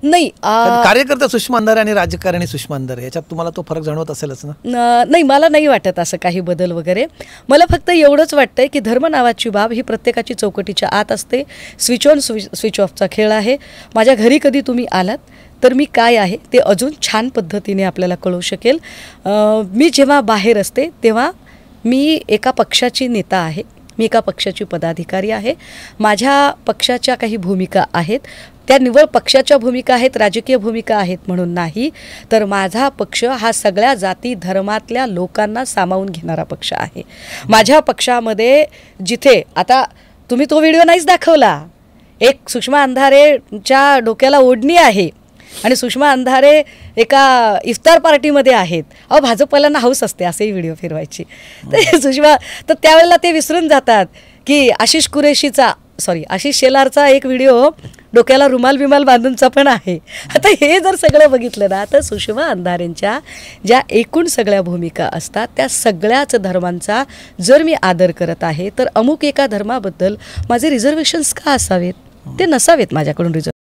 नाही कार्यकर्ता सुषमा अंधारे आणि राजकारणी सुषमा अंधारे याच्यात तुम्हाला तो फरक जाणवत असेलच ना? नाही, मला नाही वाटत असं काही बदल वगैरे. मला फक्त एवढंच वाटतंय की धर्म नावाची बाब ही प्रत्येकाची चौकटीच्या आत असते. स्विच ऑन स्विच ऑफचा खेळ आहे. माझ्या घरी कधी तुम्ही आलात तर मी काय आहे ते अजून छान पद्धतीने आपल्याला कळू शकेल. मी जेव्हा बाहेर असते तेव्हा मी एका पक्षाची नेता आहे, मी एका पक्षाची पदाधिकारी आहे. माझ्या पक्षाच्या काही भूमिका आहेत, त्या निव्वळ पक्षाच्या भूमिका आहेत, राजकीय भूमिका आहेत म्हणून नाही, तर माझा पक्ष हा सगळ्या जाती धर्मातल्या लोकांना सामावून घेणारा पक्ष आहे. माझ्या पक्षामध्ये जिथे आता तुम्ही तो व्हिडिओ नाहीच दाखवला, एक सुषमा अंधारेच्या डोक्याला ओढणी आहे आणि सुषमा अंधारे एका इफ्तार पार्टीमध्ये आहेत. अहो, भाजपवाल्यांना हाऊस असते असेही व्हिडिओ फिरवायची. तर सुषमा तर त्यावेळेला ते विसरून जातात की आशिष शेलारचा एक व्हिडिओ डोक्याला रुमाल बिमाल बांधूनचा पण आहे. आता हे जर सगळं बघितलं ना तर सुषमा अंधारेंच्या ज्या एकूण सगळ्या भूमिका असतात त्या सगळ्याच धर्मांचा जर मी आदर करत आहे तर अमुक एका धर्माबद्दल माझे रिझर्वेशन्स का असावेत? ते नसावेत माझ्याकडून रिझर्व